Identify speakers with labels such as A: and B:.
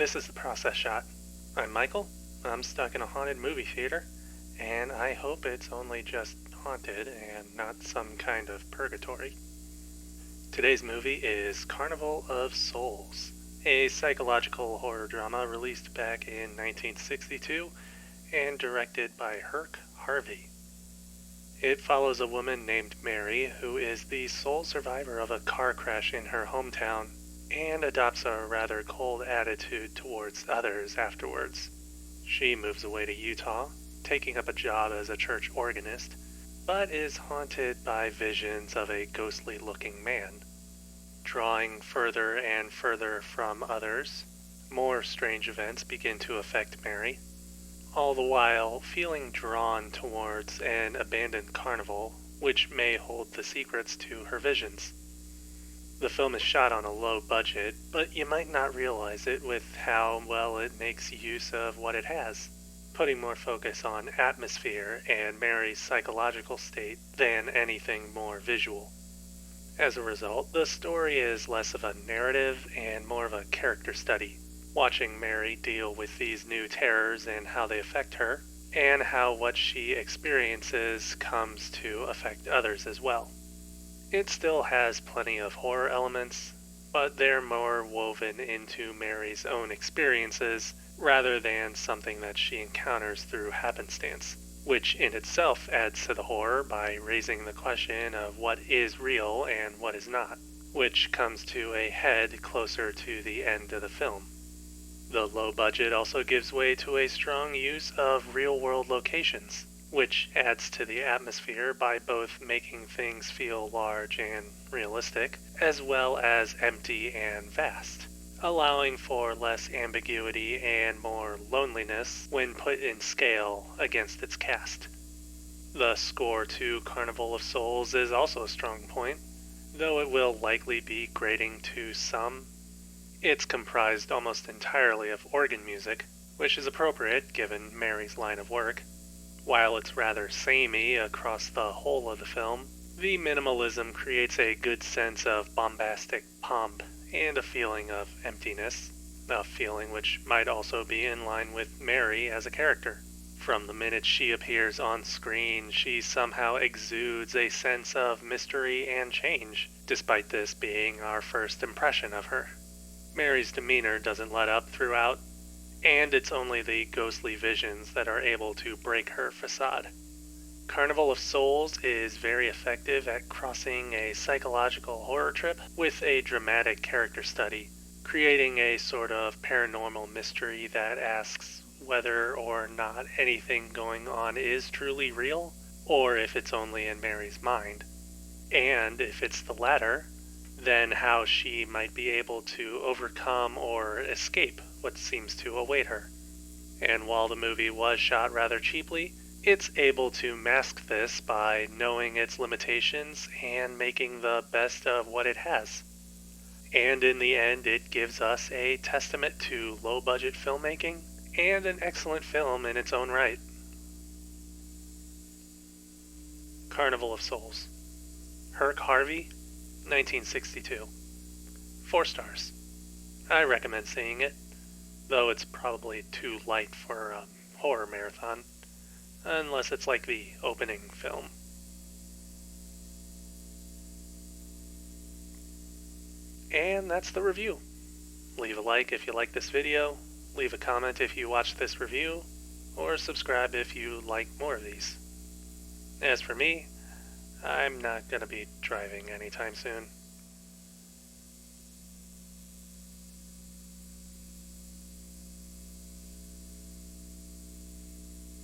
A: This is the process shot. I'm Michael. I'm stuck in a haunted movie theater, and I hope it's only just haunted and not some kind of purgatory. Today's movie is Carnival of Souls, a psychological horror drama released back in 1962 and directed by Herk Harvey. It follows a woman named Mary who is the sole survivor of a car crash in her hometown and adopts a rather cold attitude towards others afterwards. She moves away to Utah, taking up a job as a church organist, but is haunted by visions of a ghostly-looking man. Drawing further and further from others, more strange events begin to affect Mary, all the while feeling drawn towards an abandoned carnival, which may hold the secrets to her visions. The film is shot on a low budget, but you might not realize it with how well it makes use of what it has, putting more focus on atmosphere and Mary's psychological state than anything more visual. As a result, the story is less of a narrative and more of a character study, watching Mary deal with these new terrors and how they affect her, and how what she experiences comes to affect others as well. It still has plenty of horror elements, but they're more woven into Mary's own experiences rather than something that she encounters through happenstance, which in itself adds to the horror by raising the question of what is real and what is not, which comes to a head closer to the end of the film. The low budget also gives way to a strong use of real-world locations, which adds to the atmosphere by both making things feel large and realistic, as well as empty and vast, allowing for less ambiguity and more loneliness when put in scale against its cast. The score to Carnival of Souls is also a strong point, though it will likely be grating to some. It's comprised almost entirely of organ music, which is appropriate given Mary's line of work. While it's rather samey across the whole of the film, the minimalism creates a good sense of bombastic pomp and a feeling of emptiness, a feeling which might also be in line with Mary as a character. From the minute she appears on screen, she somehow exudes a sense of mystery and change, despite this being our first impression of her. Mary's demeanor doesn't let up throughout, and it's only the ghostly visions that are able to break her facade. Carnival of Souls is very effective at crossing a psychological horror trip with a dramatic character study, creating a sort of paranormal mystery that asks whether or not anything going on is truly real, or if it's only in Mary's mind. And if it's the latter, then how she might be able to overcome or escape what seems to await her. And while the movie was shot rather cheaply, it's able to mask this by knowing its limitations and making the best of what it has. And in the end, it gives us a testament to low-budget filmmaking and an excellent film in its own right. Carnival of Souls. Herk Harvey, 1962. 4 stars. I recommend seeing it, though it's probably too light for a horror marathon, unless it's like the opening film. And that's the review. Leave a like if you like this video, leave a comment if you watched this review, or subscribe if you like more of these. As for me, I'm not going to be driving anytime soon.